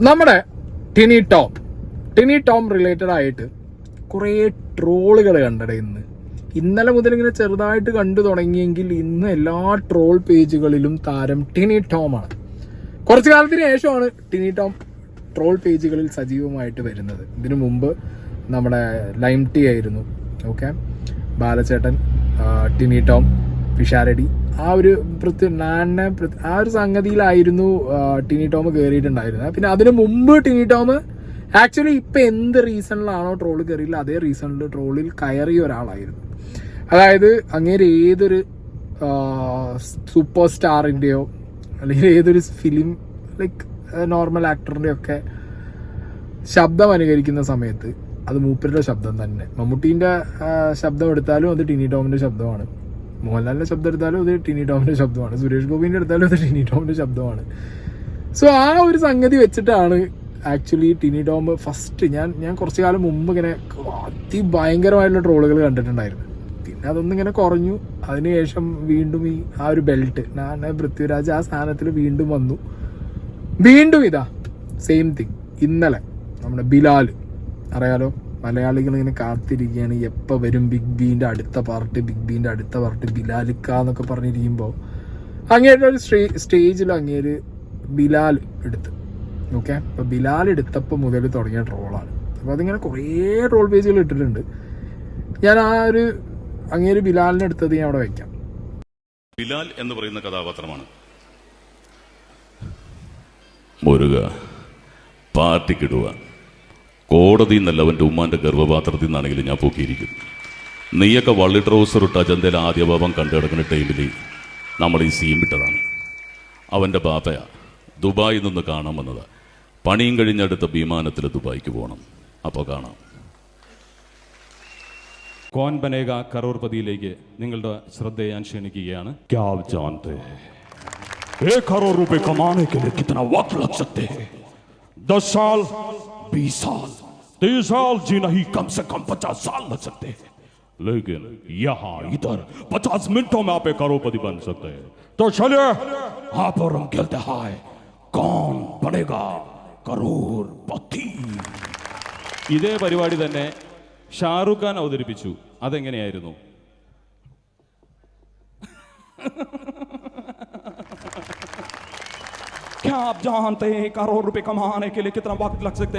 നമ്മുടെ ടിനി ടോം റിലേറ്റഡ് ആയിട്ട് കുറേ ട്രോളുകൾ കണ്ടട ഇന്നലെ മുതൽ ഇങ്ങനെ ചെറുതായിട്ട് കണ്ടു തുടങ്ങിയെങ്കിൽ ഇന്ന് എല്ലാ ട്രോൾ പേജുകളിലും താരം ടിനി ടോം ആണ്. കുറച്ചു കാലത്തിന് ശേഷമാണ് ടിനി ടോം ട്രോൾ പേജുകളിൽ സജീവമായിട്ട് വരുന്നത്. ഇതിനു മുമ്പ് നമ്മുടെ ലൈം ടീ ആയിരുന്നു. ഓക്കെ, ബാലചേട്ടൻ, ടിനി ടോം, പിഷാരടി, ആ ഒരു ആ ഒരു സംഗതിയിലായിരുന്നു ടിനി ടോം കയറിയിട്ടുണ്ടായിരുന്നത്. പിന്നെ അതിനു മുമ്പ് ടിനി ടോം ആക്ച്വലി ഇപ്പം എന്ത് റീസണിലാണോ ട്രോൾ കയറിയില്ല അതേ റീസണിൽ ട്രോളിൽ കയറിയ ഒരാളായിരുന്നു. അതായത് അങ്ങേര് ഏതൊരു സൂപ്പർ സ്റ്റാറിൻ്റെയോ അല്ലെങ്കിൽ ഏതൊരു ഫിലിം ലൈക്ക് നോർമൽ ആക്ടറിൻ്റെ ഒക്കെ ശബ്ദം അനുകരിക്കുന്ന സമയത്ത് അത് മൂപ്പരുടെ ശബ്ദം തന്നെ. മമ്മൂട്ടീൻ്റെ ശബ്ദം എടുത്താലും അത് ടിനി ടോമിൻ്റെ ശബ്ദമാണ്. മോഹൻലാലിൻ്റെ ശബ്ദം എടുത്താലും അത് ടിനി ടോമിൻ്റെ ശബ്ദമാണ്. സുരേഷ് ഗോപിൻ്റെ എടുത്താലും അത് ടിനി ടോമിൻ്റെ ശബ്ദമാണ്. സോ ആ ഒരു സംഗതി വെച്ചിട്ടാണ് ആക്ച്വലി ടിനി ടോം ഫസ്റ്റ് ഞാൻ കുറച്ചു കാലം മുമ്പ് ഇങ്ങനെ അതിഭയങ്കരമായിട്ടുള്ള ട്രോളുകൾ കണ്ടിട്ടുണ്ടായിരുന്നു. പിന്നെ അതൊന്നും ഇങ്ങനെ കുറഞ്ഞു. അതിനുശേഷം വീണ്ടും ആ ഒരു ബെൽറ്റ് പൃഥ്വിരാജ് ആ സ്ഥാനത്തിൽ വീണ്ടും വന്നു. വീണ്ടും ഇതാ സെയിം തിങ്. ഇന്നലെ നമ്മുടെ ബിലാൽ, അറിയാലോ, മലയാളികൾ ഇങ്ങനെ കാത്തിരിക്കുകയാണ് എപ്പോൾ വരും ബിഗ് ബീൻ്റെ അടുത്ത പാർട്ട് ബിലാലിക്ക എന്നൊക്കെ പറഞ്ഞിരിക്കുമ്പോൾ അങ്ങേരുടെ ഒരു സ്റ്റേജിൽ അങ്ങേര് ബിലാൽ എടുത്ത്. ഓക്കെ, അപ്പോൾ ബിലാൽ എടുത്തപ്പോൾ മുതൽ തുടങ്ങിയ ട്രോളാണ്. അപ്പോൾ അതിങ്ങനെ കുറേ ട്രോൾ പേജുകൾ ഇട്ടിട്ടുണ്ട്. ഞാൻ ആ ഒരു അങ്ങേര് ബിലാലിനെ എടുത്തത് ഞാൻ അവിടെ വയ്ക്കാം. ബിലാൽ എന്ന് പറയുന്ന കഥാപാത്രമാണ്. മുരുക പാർട്ടിക്കിടുക, കോടതി എന്നല്ല അവൻ്റെ ഉമ്മാൻ്റെ ഗർഭപാത്രത്തിൽ നിന്നാണെങ്കിലും ഞാൻ പൊക്കിയിരിക്കും. നീയൊക്കെ വള്ളി ട്രൗസർ ഇട്ട അജന്തയിൽ ആദ്യ ഭാവം കണ്ടു കിടക്കുന്ന ടൈമിൽ നമ്മൾ ഈ സീൻ വിട്ടതാണ്. അവൻ്റെ ബാപ്പയാ ദുബായിൽ നിന്ന് കാണാൻ വന്നത്. പണിയും കഴിഞ്ഞടുത്ത വിമാനത്തിൽ ദുബായിക്ക് പോകണം. അപ്പോൾ കാണാം. കോൻ ബനേഗ കറോർപതിയിലേക്ക് നിങ്ങളുടെ ശ്രദ്ധ ഞാൻ ക്ഷണിക്കുകയാണ്. ക്യാ ആപ് ജാനത്തെ ഹൈ 1 करोड़ रुपए कमाने के लिए कितना वक्त लग सकते हैं? 10 साल, 20 साल, 30 साल जी नहीं, कम से कम 50 साल लग सकते हैं. लेकिन यहाँ इधर 50 मिनटों में आप एक करोड़पति बन सकते हैं. तो चलिए आप और हम खेलते हैं कौन बनेगा കറോർപതി. ഇതേ പരിപാടി തന്നെ ഷാറുഖ് ഖാൻ അവതരിപ്പിച്ചു. അതെങ്ങനെയായിരുന്നു?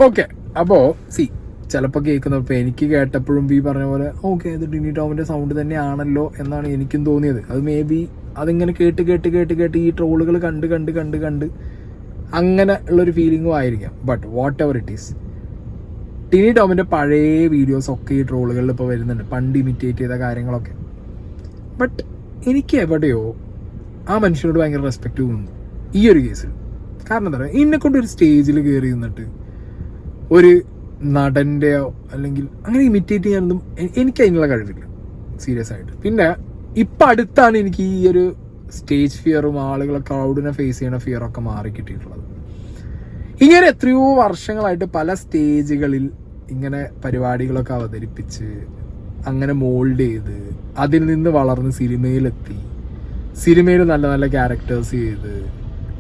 ഓക്കെ, അപ്പോ ചിലപ്പോ കേൾക്കുന്നപ്പോ എനിക്ക് കേട്ടപ്പോഴും ഈ പറഞ്ഞ പോലെ ഓക്കെ ഇത് ടിനി ടോമിന്റെ സൗണ്ട് തന്നെയാണല്ലോ എന്നാണ് എനിക്കും തോന്നിയത്. അത് മേ ബി അതിങ്ങനെ കേട്ട് ഈ ട്രോളുകൾ കണ്ട് അങ്ങനെ ഉള്ളൊരു ഫീലിംഗും ആയിരിക്കാം. But whatever it is, Tini ടോമിന്റെ പഴയ വീഡിയോസ് ഒക്കെ ഈ ട്രോളുകളിൽ ഇപ്പോൾ വരുന്നുണ്ട്, പണ്ട് ഇമിറ്റേറ്റ് ചെയ്ത കാര്യങ്ങളൊക്കെ. ബട്ട് എനിക്ക് എവിടെയോ ആ മനുഷ്യനോട് ഭയങ്കര റെസ്പെക്റ്റ് തോന്നുന്നു ഈ ഒരു കേസിൽ. കാരണം എന്താ പറയുക, എന്നെക്കൊണ്ട് ഒരു സ്റ്റേജിൽ കയറി നിന്നിട്ട് ഒരു നടൻ്റെയോ അല്ലെങ്കിൽ അങ്ങനെ ഇമിറ്റേറ്റ് ചെയ്യാനൊന്നും എനിക്ക് അതിനുള്ള കഴിവില്ല, സീരിയസ് ആയിട്ട്. പിന്നെ ഇപ്പം അടുത്താണ് എനിക്ക് ഈ ഒരു സ്റ്റേജ് ഫിയറും ആളുകളെ ക്രൗഡിനെ ഫേസ് ചെയ്യണ ഫിയറൊക്കെ മാറി കിട്ടിയിട്ടുള്ളത്. ഇങ്ങനെ എത്രയോ വർഷങ്ങളായിട്ട് പല സ്റ്റേജുകളിൽ ഇങ്ങനെ പരിപാടികളൊക്കെ അവതരിപ്പിച്ച് അങ്ങനെ മോൾഡ് ചെയ്ത് അതിൽ നിന്ന് വളർന്ന് സിനിമയിലെത്തി, സിനിമയിൽ നല്ല നല്ല ക്യാരക്ടേഴ്സ് ചെയ്ത്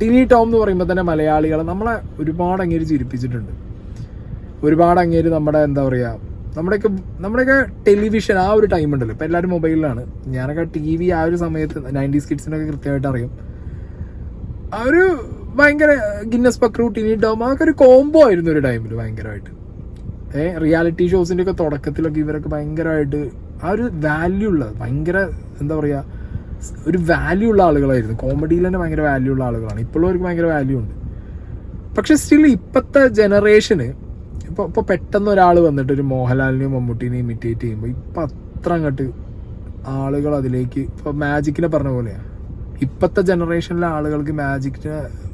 ടിനി ടോം എന്ന് പറയുമ്പോൾ തന്നെ മലയാളികളെ നമ്മളെ ഒരുപാട് അങ്ങേര് ചിരിപ്പിച്ചിട്ടുണ്ട്. ഒരുപാട് അങ്ങേര് നമ്മുടെ എന്താ പറയുക, നമ്മുടെയൊക്കെ ടെലിവിഷൻ ആ ഒരു ടൈം ഉണ്ടല്ലോ, ഇപ്പം എല്ലാവരും മൊബൈലിലാണ്. ഞാനൊക്കെ TV ആ ഒരു സമയത്ത് 90s കിഡ്സിനൊക്കെ കൃത്യമായിട്ട് അറിയാം. ആ ഒരു ഭയങ്കര ഗിന്നസ് പക്രു, ടിനി ടോം, അതൊക്കെ ഒരു കോംബോ ആയിരുന്നു ഒരു ടൈമിൽ ഭയങ്കരമായിട്ട്. റിയാലിറ്റി ഷോസിൻ്റെ ഒക്കെ തുടക്കത്തിലൊക്കെ ഇവരൊക്കെ ഭയങ്കരമായിട്ട് ആ ഒരു വാല്യൂ ഉള്ള, ഭയങ്കര എന്താ പറയുക, ഒരു വാല്യൂ ഉള്ള ആളുകളായിരുന്നു. കോമഡിയിൽ തന്നെ ഭയങ്കര വാല്യൂ ഉള്ള ആളുകളാണ്. ഇപ്പോഴും അവർക്ക് ഭയങ്കര വാല്യൂ ഉണ്ട്. പക്ഷെ സ്റ്റിൽ ഇപ്പോഴത്തെ ജനറേഷന് ഇപ്പോൾ പെട്ടെന്ന് ഒരാൾ വന്നിട്ട് ഒരു മോഹൻലാലിനെയും മമ്മൂട്ടിനെയും ഇമിറ്റേറ്റ് ചെയ്യുമ്പോൾ ഇപ്പം അത്ര അങ്ങോട്ട് ആളുകൾ അതിലേക്ക്, ഇപ്പോൾ മാജിക്കിനെ പറഞ്ഞ പോലെയാണ്. ഇപ്പോഴത്തെ ജനറേഷനിലെ ആളുകൾക്ക്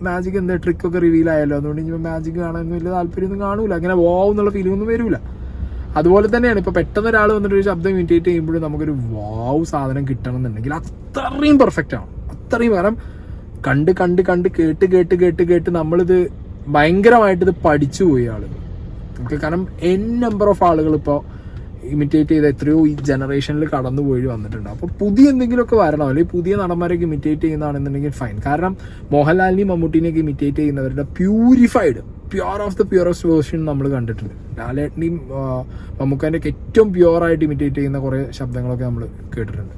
മാജിക് എന്താ ട്രിക്കൊക്കെ റിവീൽ ആയല്ലോ, അതുകൊണ്ട് ഇനി മാജിക് കാണാനൊന്നും വലിയ താല്പര്യമൊന്നും കാണൂല, അങ്ങനെ വാവ് എന്നുള്ള ഫീലിംഗ് ഒന്നും വരില്ല. അതുപോലെ തന്നെയാണ് ഇപ്പോൾ പെട്ടെന്ന് ഒരാൾ വന്നിട്ട് ഒരു ശബ്ദം ഇമിറ്റേറ്റ് ചെയ്യുമ്പോഴും നമുക്കൊരു വാവ് സാധനം കിട്ടണം എന്നുണ്ടെങ്കിൽ അത്രയും പെർഫെക്റ്റ് ആണ്. അത്രയും, കാരണം കേട്ട് നമ്മളിത് ഭയങ്കരമായിട്ട് ഇത് പഠിച്ചു പോയി ആളുകൾ. നമുക്ക് കാരണം നമ്പർ ഓഫ് ആളുകൾ ഇപ്പോൾ ഇമിറ്റേറ്റ് ചെയ്ത എത്രയോ ഈ ജനറേഷനിൽ കടന്നു പോയി വന്നിട്ടുണ്ട്. അപ്പോൾ പുതിയ എന്തെങ്കിലുമൊക്കെ വരണം, അല്ലെങ്കിൽ പുതിയ നടന്മാരൊക്കെ ഇമിറ്റേറ്റ് ചെയ്യുന്നതാണെന്നുണ്ടെങ്കിൽ ഫൈൻ. കാരണം മോഹൻലാലിനെയും മമ്മൂട്ടിനെയൊക്കെ ഇമിറ്റേറ്റ് ചെയ്യുന്നവരുടെ pure of the purest version നമ്മൾ കണ്ടിട്ടുണ്ട്. ലാലേട്ടനെയും മമ്മൂക്കാൻ്റെയൊക്കെ ഏറ്റവും പ്യുവറായിട്ട് ഇമിറ്റേറ്റ് ചെയ്യുന്ന കുറേ ശബ്ദങ്ങളൊക്കെ നമ്മൾ കേട്ടിട്ടുണ്ട്.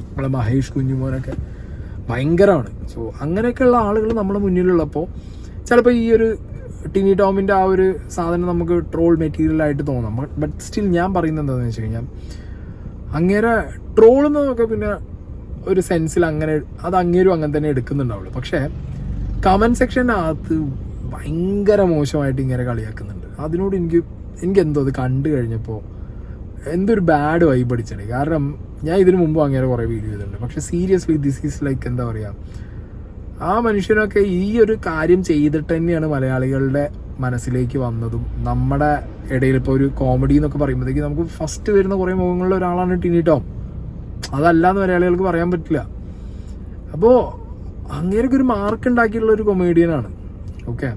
നമ്മളെ മഹേഷ് കുഞ്ഞുമോനൊക്കെ ഭയങ്കരമാണ്. സോ അങ്ങനെയൊക്കെയുള്ള ആളുകൾ നമ്മുടെ മുന്നിലുള്ളപ്പോൾ ചിലപ്പോൾ ഈ ഒരു ടിനി ടോമിൻ്റെ ആ ഒരു സാധനം നമുക്ക് ട്രോൾ മെറ്റീരിയലായിട്ട് തോന്നാം. ബട്ട് സ്റ്റിൽ ഞാൻ പറയുന്നത് എന്താണെന്ന് വെച്ച് കഴിഞ്ഞാൽ അങ്ങേരെ ട്രോളുന്നതൊക്കെ പിന്നെ ഒരു സെൻസിൽ അങ്ങനെ അത് അങ്ങേരും അങ്ങനെ തന്നെ എടുക്കുന്നുണ്ടാവുള്ളൂ. പക്ഷേ കമൻറ്റ് സെക്ഷനകത്ത് ഭയങ്കര മോശമായിട്ട് ഇങ്ങനെ കളിയാക്കുന്നുണ്ട്. അതിനോട് എനിക്ക് എന്തോ അത് കണ്ടു കഴിഞ്ഞപ്പോൾ എന്തൊരു ബാഡ് വൈബ് അടിച്ചാണ്. കാരണം ഞാൻ ഇതിനു മുമ്പ് അങ്ങനെ കുറേ വീഡിയോ ചെയ്തിട്ടുണ്ട്. പക്ഷേ സീരിയസ്ലി ദിസ് ഈസ് ലൈക്ക് എന്താ പറയുക, ആ മനുഷ്യനൊക്കെ ഈ ഒരു കാര്യം ചെയ്തിട്ട് തന്നെയാണ് മലയാളികളുടെ മനസ്സിലേക്ക് വന്നതും. നമ്മുടെ ഇടയിൽ ഇപ്പോൾ ഒരു കോമഡി എന്നൊക്കെ പറയുമ്പോഴത്തേക്ക് നമുക്ക് ഫസ്റ്റ് വരുന്ന കുറേ മുഖങ്ങളിൽ ഒരാളാണ് ടിനി ടോം. അതല്ലാന്ന് മലയാളികൾക്ക് പറയാൻ പറ്റില്ല. അപ്പോൾ അങ്ങനെയൊക്കെ ഒരു മാർക്ക് ഉണ്ടാക്കിയിട്ടുള്ള ഒരു കൊമേഡിയനാണ്. ഓക്കെ,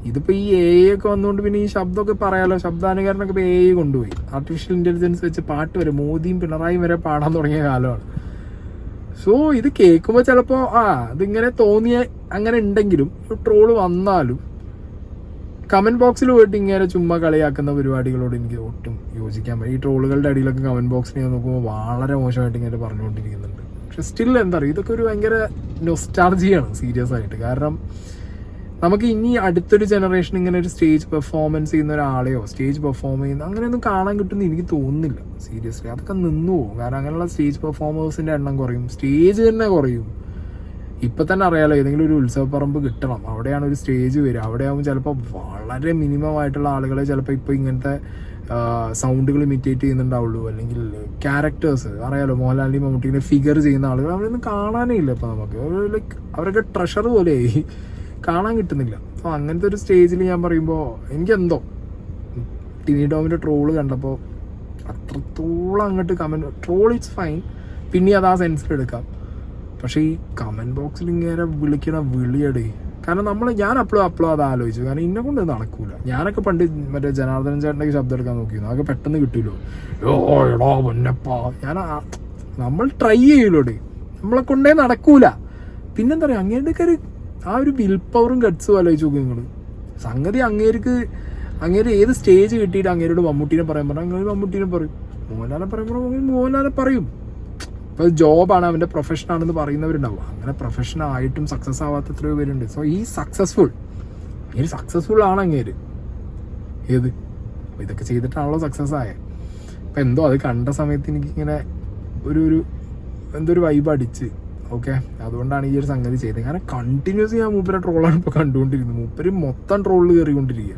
ഇതിപ്പോൾ ഈ എ ഒക്കെ വന്നുകൊണ്ട് പിന്നെ ഈ ശബ്ദമൊക്കെ പറയാലോ, ശബ്ദാനുകരണമൊക്കെ ഇപ്പോൾ എ കൊണ്ടുപോയി. ആർട്ടിഫിഷ്യൽ ഇൻ്റലിജൻസ് വെച്ച് പാട്ട് വരെ മോദിയും പിണറായിയും വരെ പാടാൻ തുടങ്ങിയ കാലമാണ്. സോ ഇത് കേൾക്കുമ്പോൾ ചിലപ്പോൾ ഇതിങ്ങനെ തോന്നിയ അങ്ങനെ ഉണ്ടെങ്കിലും ട്രോള് വന്നാലും കമൻറ്റ് ബോക്സിൽ പോയിട്ട് ഇങ്ങനെ ചുമ്മാ കളിയാക്കുന്ന പരിപാടികളോട് എനിക്ക് ഒട്ടും യോജിക്കാൻ പറ്റും. ഈ ട്രോളുകളുടെ അടിയിലൊക്കെ കമൻറ്റ് ബോക്സിൽ ഞാൻ നോക്കുമ്പോൾ വളരെ മോശമായിട്ട് ഇങ്ങനെ പറഞ്ഞുകൊണ്ടിരിക്കുന്നുണ്ട്. പക്ഷെ സ്റ്റിൽ എന്താ പറയുക, ഇതൊക്കെ ഒരു ഭയങ്കര നൊസ്റ്റാൾജിയാണ് സീരിയസ് ആയിട്ട്. കാരണം നമുക്ക് ഇനി അടുത്തൊരു ജനറേഷൻ ഇങ്ങനെ ഒരു സ്റ്റേജ് പെർഫോമൻസ് ചെയ്യുന്ന ഒരാളെയോ സ്റ്റേജ് പെർഫോം ചെയ്യുന്ന അങ്ങനെയൊന്നും കാണാൻ കിട്ടുമെന്ന് എനിക്ക് തോന്നുന്നില്ല സീരിയസ്ലി. അതൊക്കെ നിന്നു പോകും. കാരണം അങ്ങനെയുള്ള സ്റ്റേജ് പെർഫോമേഴ്സിൻ്റെ എണ്ണം കുറയും, സ്റ്റേജ് തന്നെ കുറയും. ഇപ്പം തന്നെ അറിയാലോ, ഏതെങ്കിലും ഒരു ഉത്സവപ്പറമ്പ് കിട്ടണം, അവിടെയാണ് ഒരു സ്റ്റേജ് വരിക. അവിടെ ആകുമ്പോൾ ചിലപ്പോൾ വളരെ മിനിമം ആയിട്ടുള്ള ആളുകളെ ചിലപ്പോൾ ഇപ്പോൾ ഇങ്ങനത്തെ സൗണ്ടുകൾ ഇമിറ്റേറ്റ് ചെയ്യുന്നുണ്ടാവുള്ളൂ. അല്ലെങ്കിൽ ക്യാരക്ടേഴ്സ് അറിയാലോ, മോഹൻലാലിൻ്റെയും മമ്മൂട്ടിയുടെ ഫിഗർ ചെയ്യുന്ന ആളുകൾ അവരൊന്നും കാണാനേ ഇല്ല ഇപ്പം നമുക്ക്. ലൈക്ക് അവരൊക്കെ ട്രഷർ പോലെയായി, കാണാൻ കിട്ടുന്നില്ല. അപ്പോൾ അങ്ങനത്തെ ഒരു സ്റ്റേജിൽ ഞാൻ പറയുമ്പോൾ എനിക്കെന്തോ ടിനി ടോമിൻ്റെ ട്രോള് കണ്ടപ്പോൾ അത്രത്തോളം അങ്ങോട്ട് കമൻറ്റ് ട്രോൾ ഇറ്റ്സ് ഫൈൻ, പിന്നെ അത് ആ സെൻസിലെടുക്കാം. പക്ഷേ ഈ കമൻറ്റ് ബോക്സിൽ ഇങ്ങനെ വിളിക്കണ വിളിയടേ. കാരണം ഞാൻ അപ്പോഴും അത് ആലോചിച്ചു. കാരണം ഇന്നെ കൊണ്ട് നടക്കൂല. ഞാനൊക്കെ പണ്ട് മറ്റേ ജനാർദ്ദനൻ ചേട്ടൻ്റെ ശബ്ദം എടുക്കാൻ നോക്കിയിരുന്നു, അതൊക്കെ പെട്ടെന്ന് കിട്ടുമല്ലോ. എടാ പൊന്നപ്പാ, നമ്മൾ ട്രൈ ചെയ്യൂലോടെ, നമ്മളെ കൊണ്ടേ നടക്കൂല. പിന്നെന്താ പറയുക, അങ്ങേരുടെയൊക്കെ ആ ഒരു വിൽ പവറും ഗട്ട്സും ആലോചിച്ച് നോക്കും നിങ്ങൾ. സംഗതി അങ്ങേര് ഏത് സ്റ്റേജ് കിട്ടിയിട്ട് അങ്ങേരോട് മമ്മൂട്ടീനെ പറയാൻ പറഞ്ഞാൽ അങ്ങനെ മമ്മൂട്ടീനെ പറയും, മോഹൻലാലെ പറയുമ്പോൾ മോഹൻലാലെ പറയും. ഇപ്പോൾ ജോബാണ്, അവൻ്റെ പ്രൊഫഷനാണെന്ന് പറയുന്നവരുണ്ടാവും. അങ്ങനെ പ്രൊഫഷനായിട്ടും സക്സസ് ആവാത്ത എത്രയോ പേരുണ്ട്. സോ ഈ സക്സസ്ഫുൾ ആണ് അങ്ങേര്. ഇതൊക്കെ ചെയ്തിട്ടാണല്ലോ സക്സസ് ആയത്. അപ്പം എന്തോ അത് കണ്ട സമയത്ത് എനിക്കിങ്ങനെ ഒരു വൈബ് അടിച്ച്. ഓക്കെ, അതുകൊണ്ടാണ് ഈ ഒരു സംഗതി ചെയ്തത്. കാരണം കണ്ടിന്യൂസ് ഞാൻ മൂപ്പരെ ട്രോളാണ് ഇപ്പോൾ കണ്ടുകൊണ്ടിരിക്കുന്നത്. മൂപ്പര് മൊത്തം ട്രോളിൽ കയറിക്കൊണ്ടിരിക്കുക.